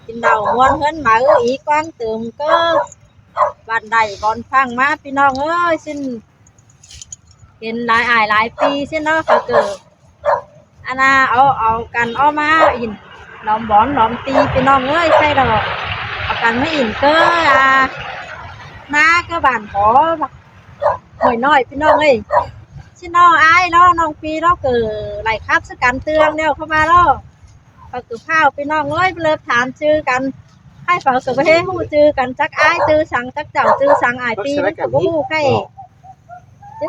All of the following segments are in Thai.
กินเดาม่วนเพิ่นมาอีกวางเติมก็บ้านใดบ่อนฟังมาพี่น้องเอ้ยสิ้นเห็นหลายอายหลายปีสิ้นเนาะเขาเกิดอันน่ะเอากันเอามาอินล้อมบอนล้อมตีพี่น้องเอ้ยใช่ดอกเอากันไม่อินเก้อนาก็บ้านขอหน่อยน้อยพี่น้องเอ้ยสิ้นน้องอายเนาะน้องปีเนาะเกิดไหลคับสกันเตือนแล้วเข้ามาเนาะก็คือข้าวพี่น้องเอ้ยเลิกถามชื่อกันให้ฝากสุภาพฮู้ชื่อกันจักอ้ายชื่อสังจักเจ้าชื่อสังอ้ายปีมันก็บ่ฮู้ใครchứ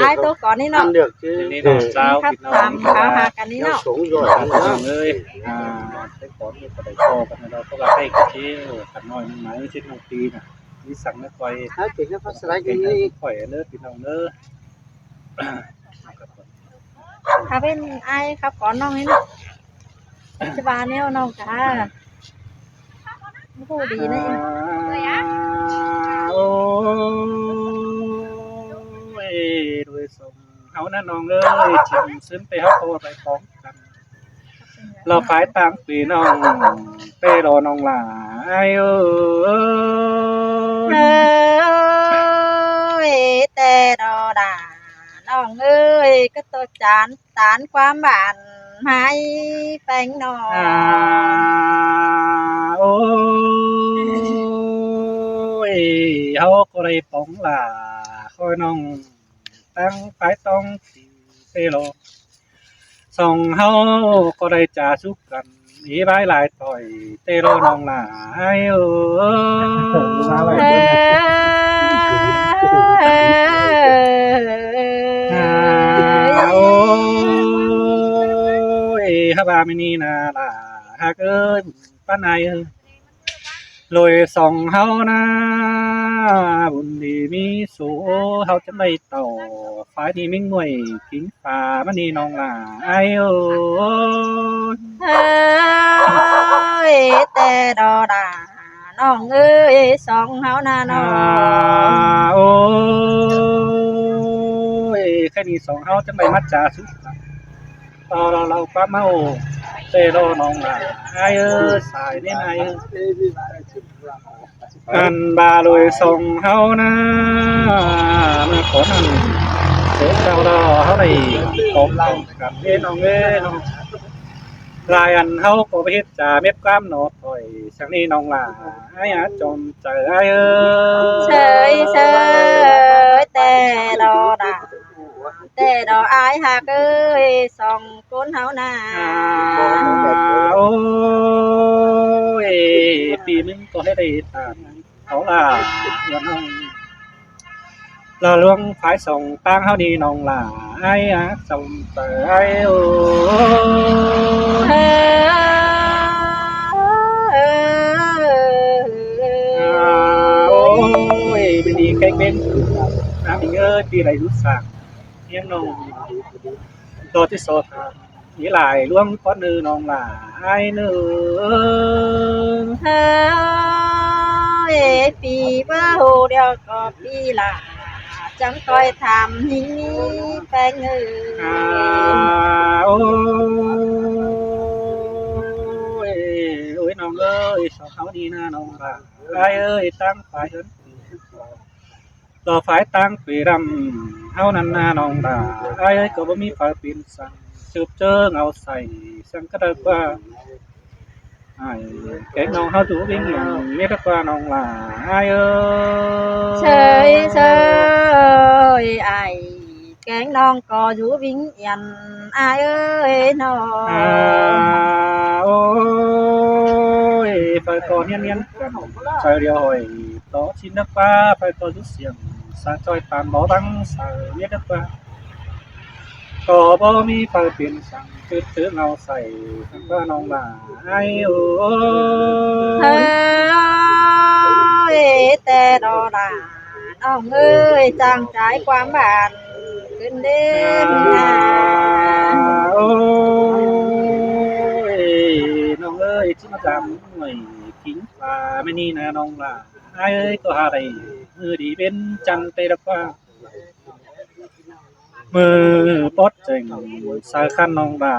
ai tôi có đi nó được chứนี่น้องสาว khắp พี่น้อง làm khảo hạt cái đi nó xuống rồi น้องเอ้ยได้ขอมีกระไดคอกันเราก็ว่าให้กระเชี่ยวกันน้อยมันหมายชิ้นน้องปีน่ะนี่สั่งไม่ค่อย hai chuyện nó phát sinh เป็น cái ให้ gì ข่อยเด้อพี่น้องเด้อ khắp bên ai khắp có non ấy nó chứ bà neo non cả vô đi đấy โอ้ยโดยสมเฮานะน้องเอ้ยชิมซึ้นไปเฮาตัวไปของกันเราขายตามปีน้องเป้รอน้องหลายเอ้ย ơi tê đò đà non ơi cái tôi chán tán quá bạn hai bánh nò โอ้ยเฮาก็ได้ปองหล่าคอยน้องตั้งไปต้องสิเปโลส่องเฮาก็ได้จ่าสุกกันอีบายหลายต่อยเตโลน้องหลายเอ้ยโอ้ยฮาบามินีนาล่ะฮักเอ้ยป้านายเอ้ยลอยส่องเฮานะบุญดีมีสูเฮาจะไม่ต่อฟ้านี่มิ่งหน่วยกินฟ้ามันนี่น้องหลาไอ้เอ้ย ơi tê đò đà non ơi song háo na อ่า non โอ้ยแค่นี้สองเฮาจะไม่มัดจ่าสุดต่อเราป้าเมาเตโลน้องหลาไอ้เอ้ยสายนี่นายอันบาลอยส่งเฮานะเมื่อก่อนนั้นเสียเราเฮาได้ของเรากับเอ้น้องเอ้น้องลายอันเฮาก็ไปเฮ็ดจ่าเม็บกล้ามหนอถอยสักนี้น้องหลาไอ้จมใจไอ้เอ้ย sơi sơi tê đò đà tê đò ai hạt ơi song cuốn háo na โอ้ยปีมึงก็ให้ได้ตามเขาล่ะวันน้องเราลวงฝายส่งตั้งเฮานี่น้องล่ะไอ้ส่งไปไอ้โอ้ โอ้ยเป็นดีแค่เป็นน้ำอีกปีไรรู้สักเฮียงน้องตัวที่โซทานี่หลายร่วมก้อนนือน้องหลายเนื้อ ơi phi bơ hồ đeo có phi là chẳng coi tham hình phanh ơi โอ้ยโอ้ยน้องเอ้ยสาวเขาดีนะน้องหลายเอ้ยตั้งฝ่ายเอิ้นต่อฝ่ายตั้งปีรำเฮานั้นนาน้องหลายเอ้ยก็บ่มีฝ่ายปีนสั่งสืบเจอเอาใส่สังกระดว่าcáiน้องเฮาจูวิ่งอย่างนี้ก็ว่าน้องหลายเอ้ย chơi chơi ai cái non có rú vinh yên ai ơi nó โอ้ยไปก่อนเนียนๆกันใจเดียวหอยต่อชิ้นนักป้าไปต่อยุดเสียงสาจอยตามบ่ตั้งสายเนียนักป้าก็บ่มีไปเปลี่ยนสั่งคือถือเงาใส่ทั้งว่าน้องหลายโอ้ย ơi tê đò đà non ơi chàng trái quán bànขึ้นเด่นนา โอ้ยน้องเอ้ยที่มาจำหน่อยทิ้งปลาไม่นี่นะน้องล่ะไอ้เอ้ยก็หาได้มือดีเป็นจังเตะละกว่า มือปดเจงสายคันน้องดา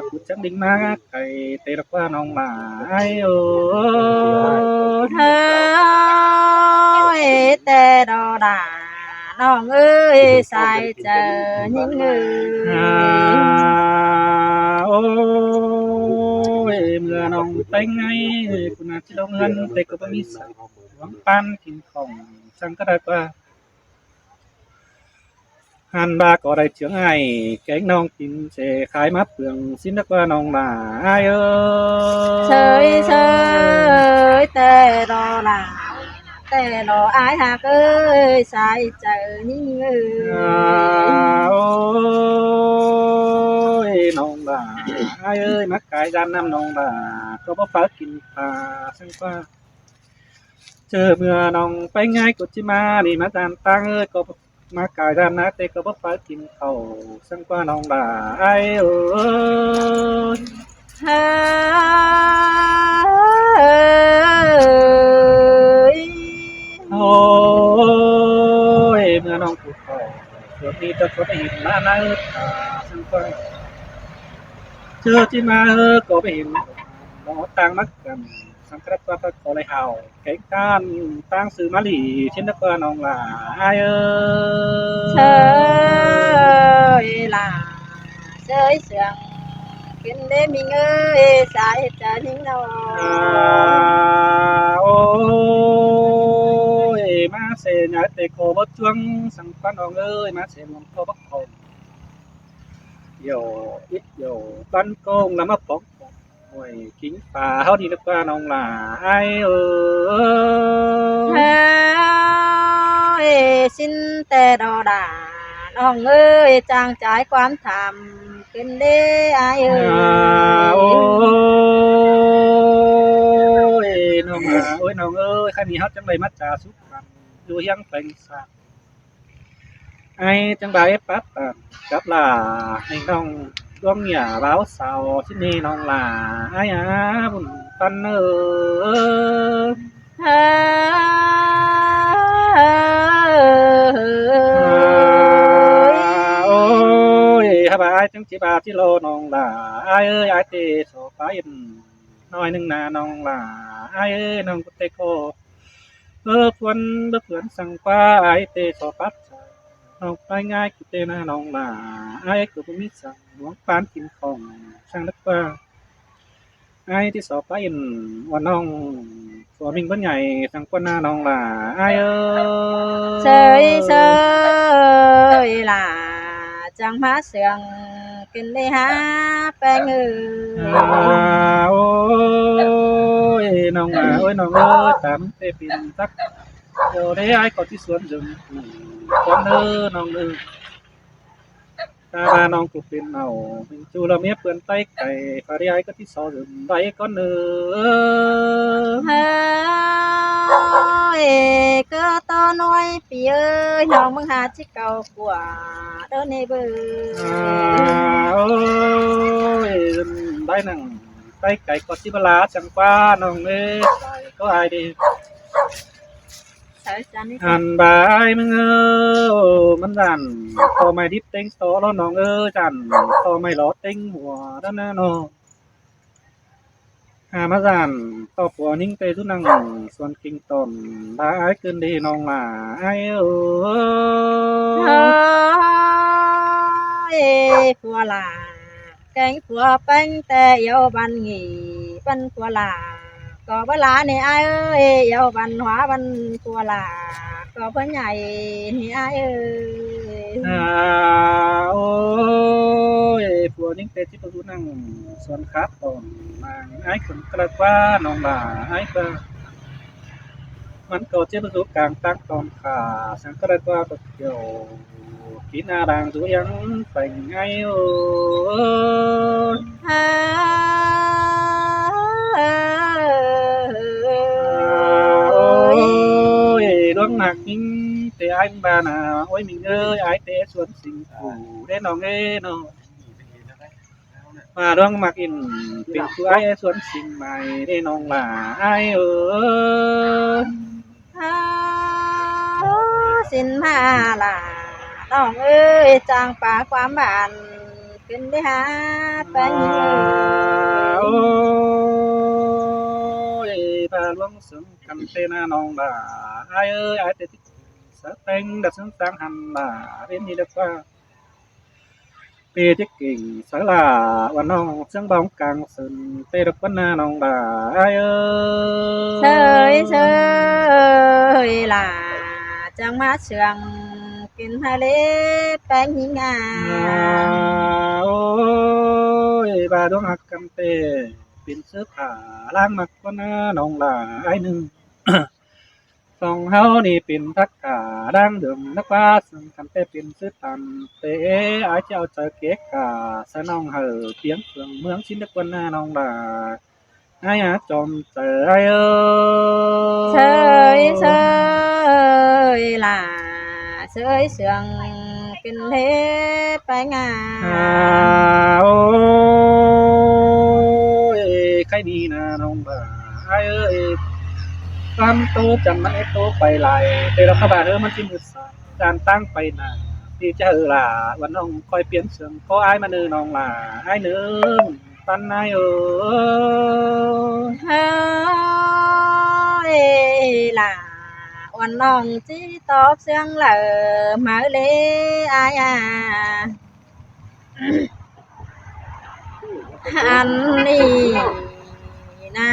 กูจังดิ้งนาไก่เตะรักว่าน้องหมาไอ้เออ เฮ้ยแต่ดอดาน้องเอ้ยสายเจอยิ่งเอ้โอ้ยเมื่อน้องไปไงกูน่าจะลงเงินแต่ก็ไม่มีสักหวังปันกินของสั่งก็ได้ว่าหันบาก็ได้เชียงไห้แกงน้องกินเสขายมัดเปลืองสินักว่าน้องมาไอ้เอเฉยเฉยแต่ดอดาแต่ดออายหากเอ้ยสายเจอยิ่งเอ้โอ้ยน้องมาไอ้เอ้ยมักกายด้านน้ำน้องมาก็บ่ฟ้ากินปลาซึ่งว่า เจอเมื่อน้องไปง่ายกุจิมานี่มาตามตังเอ้ยก็มากายดานนะแต่ก็บ่ฟ้ากินข้าวสังกว่าน้องบ่าไอ้เอ้ยเฮ้ยโอ้ยเมื่อน้องพูดข้าวส่วนนี้จะก็ได้เห็นมานะสังกว่าเจอจิมาก็ไปเห็นหมอต่างมักกันสังกัดว่าก็ขอเลยเฮาแก่การตั้งสื่อมาหลีเช่นนักว่าน้องหลาไอ้เอ้เฉยล่ะเฉยเสียงกินได้มีเงยสายจะทิ้งเราโอ้ยมาเสยหาแต่ขอบจวงสังปันอองเอ้ยมาเสยมขอบักคงโยอิดโยปันโกงแล้วมาปอกโอ้ยกินป่าเฮาดีนักว่าน้องหลาไอ้เอ้เฮ้ยสิ้นแต่ดอดาน้องเอ้ยจางจ่ายความทำกินได้อายเอ้โอ้ยยน้องโอ้ยน้องเอ้ยคันนี้เฮาจังได๋มาจาสุกันอยู่เฮียงแปลงซาไอ้จังได๋ปั๊บกับล่ะให้น้องร่วมเนี่ยบ่าวสาวที่นี่น้องล่ะอ้ายบุญปันเอ้อเฮ้ยโอ้ยฮะบายจังสิบาสิโลน้องล่ะอ้ายเอ้ยอ้ายเตโซไปน้อยหนึงนะน้องล่ะอ้ายเอ้ยน้องกุเตโกเพื่อนเพื่อนสั่งว่าอ้ายเตโซปัดน้องไปง่ายกุเตนะน้องล่ะอ้ายก็บ่มีสั่งหลวงปานกินของสั่งนักว่าอ้ายที่สอบไปว่าน้องตัวมิงเพิ่นใหญ่สั่งกว่าหน้าน้องล่ะอ้ายเอ้เฉยเฉยล่ะจังมาเสียงกินได้หาแป้งเอ้โอ้ยน้องโอ้ยน้องเอ้ยตามเตปินสักเดี๋ยวได้อ้ายก็ที่สวนรมคนน้องตาบาน้องกูเป็นเอาเป็นจูละเมียเปื่อนไตไก่ฟาริไอก็ที่สอรมไว้ก็เฮ้ยก็ต่อน้อยปีเอ้ยน้องมึงหาที่เก่ากว่าเด้อในเบอโอ้ยได้หนังไตไก่ก็ที่บลาจังป้าน้องเอ้ยก็อายดีหันบายมึงมันดันพอไม่ดิบเต็งโตแล้วน้องจันพอไม่ล้อเต็งหัวด้านหน้าน้องมาดันต่อหัวนิ่งเตทุนังส่วนกิงตนได้เกินดีน้องล่ะไอ้ผัวลาแกงผัวเป็นแต่เยาบันงีบันผัวลาก็เวลานี่ไอ้เอ้ยเยาบันหัวบันผัวลาก็เพิ่นใหญ่นี่ไอ้เอ้ยโอ้ยผัวนิ่งเตที่ประตูนั่งส่วนคัดตอนนางไอ้คนกระว่าน้องล่ะไอ้เบอร์มันก็เจ็บประตูกลางตั้งตอนขาสังกระว่าก็เกี่ยวกินอาดังตัวยังเป็นไงร้องหนักยิ่งแต่ไอ้บ้าน่ะโอ้ยมิงเอ้ยไอ้เตะสวนสิงผูได้น้องเอ้ยน้องมาร้องมักอินเป็นผู้ไอ้สวนสิงใหม่ได้น้องล่ะไอ้สินมาล่ะ น้องเอ้ยจางป่าความบ้านขึ้นได้หาแป้งยิงเอ้ย โอ้ยบาลวงสงกันเตนาน้องบ่าไอ้เอ้ยไอ้เตติสะเต็งดัดสงสางหันบ่าเรียนนี่เด็กว่าเปที่กิ่งสาลาวันน้องเสียงบ้องกลางสนเตดักวันนาน้องบ่าไอ้เอ้เชย ยเชยล่ะจังมาเชืองกินทะเลแป้งหิงอ่าโอ้ยบาดวงหักกันเตเป็นเสื้อผ้าล้างมักก็น่าน้องหลาไอ้หนึ่ง สองเฮานี่เป็นทักกาดังเดิมนักว่าซึ่งกันเตเป็นเสื้อตันเตไอ้เจ้าเจอเก๊กกาสน้องเฮอเตียงเฟืองเมืองชินนักวันหน้าน้องหลาไอ้อาจอมเจอไอ้เอ้เชยย เชยล่ะเชยเชืองกินทะเลแป้งอ่าโอ้ยใครดีนะน้องบ่าไอ้เอ้ยตามโตจำมันไอ้โตไปหลายแต่เราเข้าบ้านมันที่มือสายจานตั้งไปนาที่จะล่ะวันน้องคอยเปลี่ยนเสียงขออ้ายมาเนื้อน้องล่ะอ้ายเนื้อปันนายเฮ้ยล่ะวันน้องจีตอบเสียงเหลอมาเลยอายาอันนี้นะ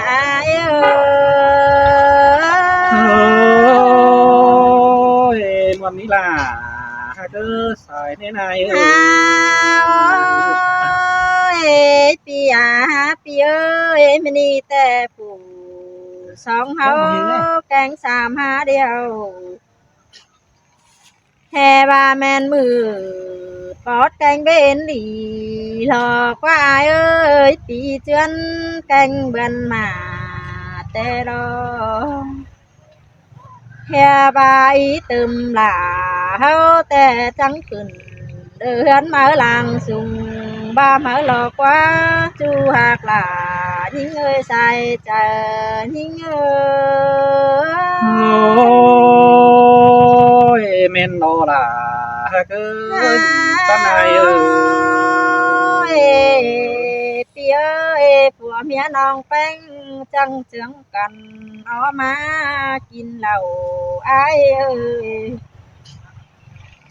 อายโอ้ยวันนี้ล่ะฮะเด้อสายในนายเอ้ยปีอาปีเอ้ยมันนี่แต่ผู้สองเฮาแกงสามหาเดียวแฮ่ว่าแม่นมือปอดแกงเบนหลีหลอกว่าเอ้ยปีเจือนแกงเบือนมาแต่รอแฮ่บายตึมหลาเฮาแต่จังขึ้นเดือนมาลางสุงบ้ามาหลอกว่าจูหากหลายิงเอ้ยใส่เจอยิงเอ้โอ้ยยเมนโนล่ะฮะเกินปันนายปีเอ้ยผัวเมียน้องแป้งจังเจืองกันเอามากินเหล้าไอ้เอ้ย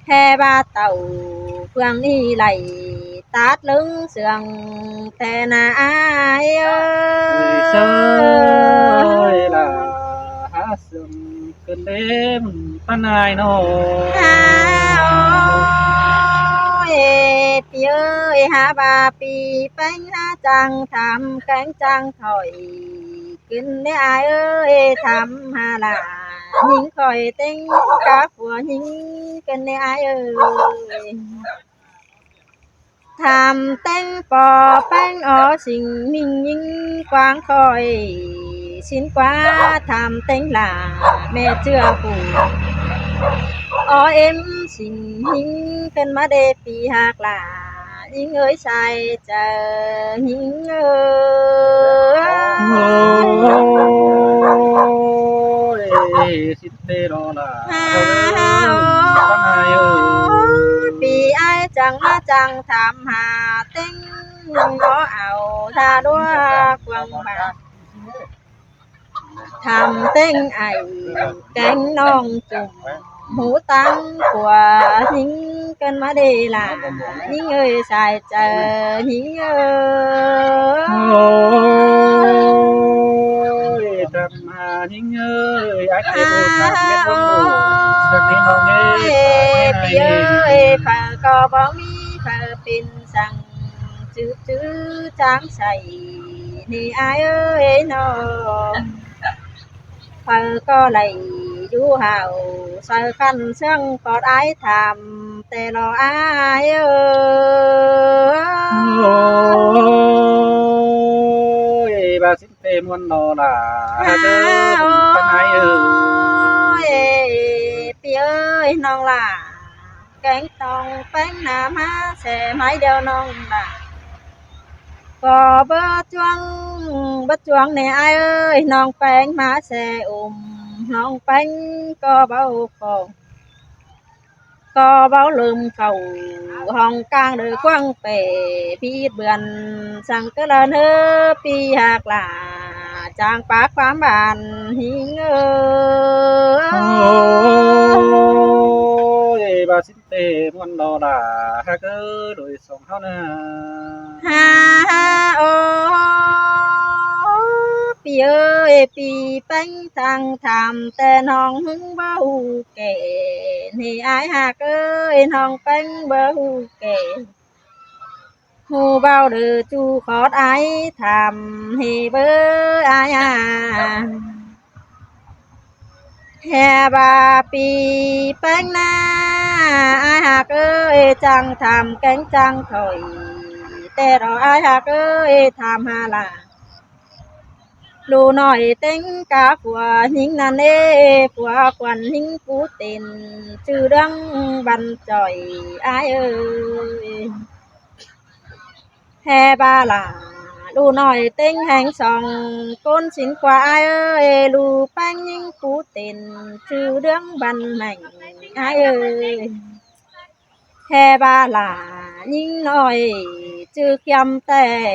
แค่บาเต่าเพื่องนี่ไหลตาดลึงเสืองแต่นาไอ้เอ้เซยยล่ะหาซึมเกินเล่มปันนายโนเอ้ยปีเอ้ยหาบาปีแป้งหาจังทำแกงจังถอยกินได้อายเอ้ยทำหาลาหิงคอยเต็งกาผัวหิงกันได้อายเอ้ยทำเต็งปอแป้งอ๋อสิ่งมิ่งยิ่งกว้างคอยสินกว่าทำเต็งหลาแม่เชื่อผู้อ๋อเอ็มสิ่งหิงกันมาเดปีหากหลาหิงเอ้ยใส่เจอหิงเอ้ยสิเตโรล่ะปันนายปีไอจังมาจังทำหาเต็งก็เอาท่าด้วยกวางบาทำเต็งไอแกงน้องจุ่มหูตั้งกว่าหิงกันมาดีล่ะหิงเอ้ยใส่เจอหิงเอ้ยทำหาหิงเอ้ยไอ้เจ้าทำเม็ดบุญสักนิดน้องเอ้ยปีเอ้ยฝ่าก็บ่มีฝ่าเป็นสั่งจื้อจางใส่นี่อายเอ้ยน้องฝ่าก็ไหลอยู่ห่าวใส่คันเสื่องปอดอายทำแต่รออายเอ้ยบาสิเตมวนโนล่ะเดิมปันนายปีเอ้ยน้องล่ะแกงตองแป้งน้ำมาแส่ไม้เดียวน้องล่ะก็บะจวงเนี่ยไอ้เอ้ยน้องแป้งมาแส่น้องแป้งก็เบาคอ có báo lùm khẩu hồng cang đời quăng bể phi bườn sang cứ lên hơ phi hạc là chàng bác phám bàn hình ôi bà xin tê muôn đò là ha cơ đổi sống hao nè ha ha ô pi ơi pi bánh thằng thầm tên hong hứng bao kể thì ai hạc ơi hong bánh bao kể hù bao đời chu khó ai thầm thì bơ ai à hè bà pi bánh na ai hạc ơi chẳng thầm cánh chẳng thổi tê đó ai hạc ơi thầm hà là lù nói tính cả của những nàn ê của quan hình phú tiền chữ đăng bàn trời ai ơi hè ba là lù nói tính hành sòng côn xin qua ai ơi lù bánh những phú tiền chữ đăng bàn mảnh ai ơi hè ba là những nói chữ kiêm tệ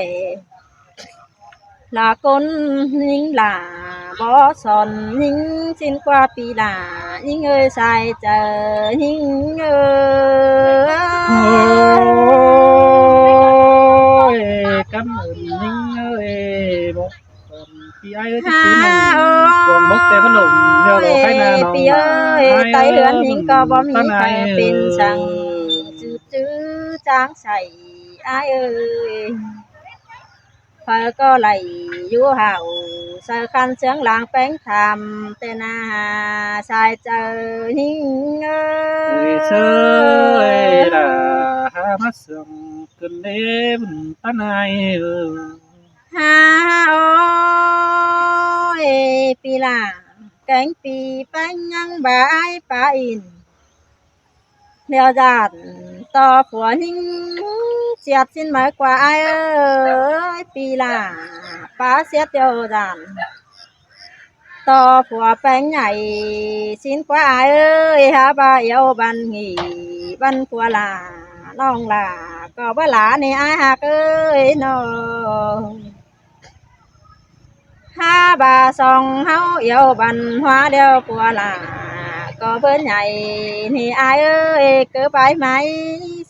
là con những là bó sòn những xin qua pi là những ơi xài chờ những ôi cảm ơn những ơi một còn khi ai ơi cái thứ này còn một cái bất đồng theo đồ hay là nó pi ơi tay hươn những có bom ta những này pin rằng chữ chữ tráng sảy ai ơi phải có lại vua hào sơ khăn sướng làng bánh thầm tên à sai chờ những sơ là ha mắt sương cơn đêm ta này ha ôi pi là cánh pi bánh nhăng bãi bá in leo giạt to của những chiết xin mới qua ai ơi pi là bá xét leo giạt to của bánh nhảy xin qua ai ơi ha ba yêu ban nghỉ ban của là non là có ba lá này ai hạc ơi nó ha bà song háo yêu ban hoa đeo của là có bên nhảy thì ai ơi cứ bãi máy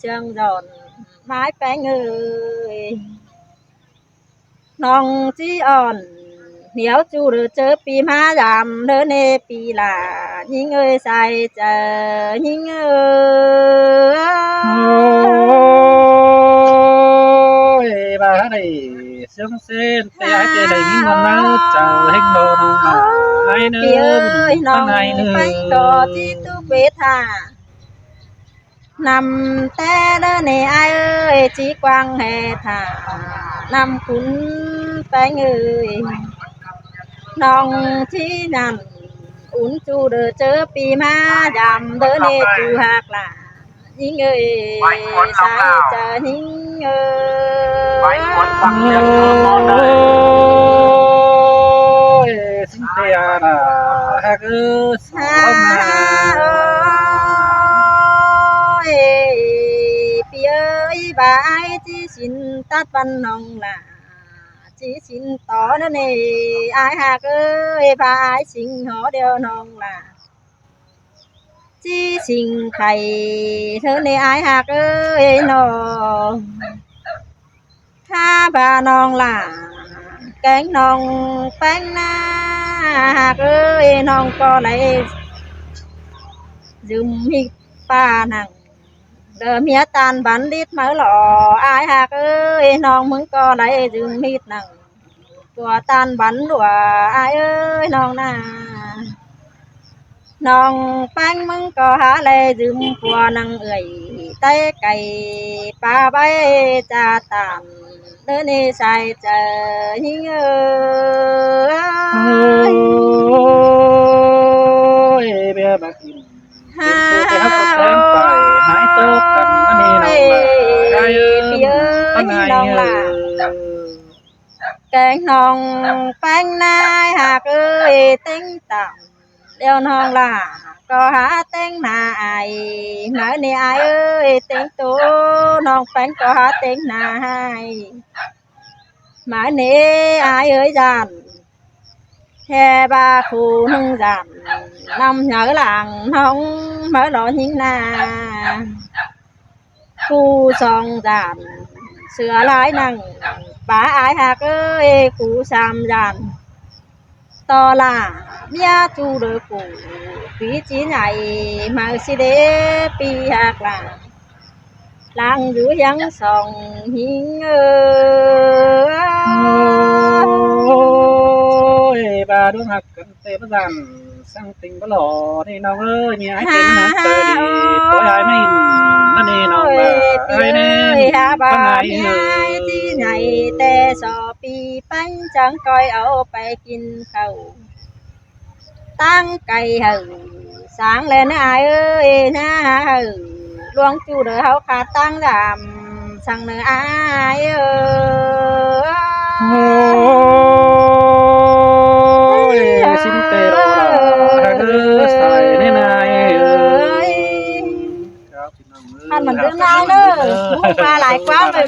sương giòn mái bánh ơi non chỉ on nếu chú được chớ pi má giảm đỡ nê pi là những ơi sai chờ những ôi bà này sương sen tay ai tay này những con nó chờ hết đồ nó ai pi nữa ơi non ai nữa bánh cò chi tu bê thà nằm té đỡ nê ai ơi chỉ quang hè thà nằm cún bánh ơi nong chi nằm uốn chu đỡ chớ pi má giảm đỡ nê chu hạc là những người sai chờ những ôi xin tia là ha cứ sống ơi pi ơi bà ai chỉ xin tát văn nong là chỉ xin tỏ nữa nè ai hạc ơi bà ai xin họ đều nong là chỉ xin thầy thơ nè ai hạc ơi nó ha bà non là cánh non bánh na hạc ơi non có lại dùm hít ba nằng đờ mía tan bắn lít mở lọ ai hạc ơi non muốn có lại dùm hít nằng của tan bắn đùa ai ơi non na non bánh mừng có há lệ dùm của nằng ơi tay cày ba bay cha tàn đỡ nê sai chờ những ôi bé bạc in ha phải hái tốt cần anh đi đâu là cánh non bánh nai hạc ơi tính tạm đeo non là có há tên nà ai mở nè ai ơi tên tố non phanh có há tên nà ai mở nè ai ơi giàn he ba khu nông giàn năm nhớ làng nông mở đó nhìn nà khu song giàn sửa lại năng bà ai hạc ơi khu sam giàn to là mía chu đôi cụ quý chí này mà si đế pi hạc là làng dưới vắng sòng hiên ôi bà đương hạc cần tê bất giàn sang tình bất lò đi nào ơi nhà ai tên hạc tơ đi có ai mấy nó đi nào bà ai nè ha bà ai mía chí này tê sò pi bánh chẳng coi ấu phải kinh khẩu tăng cây hừ sáng lên ai ơi na hừ luông chu đỡ hậu khát tăng giảm sang nữa ai ơi ôi xin tê đồ là sai nên ai ơi anh mình đứa nay nữa cũng qua lại quá rồi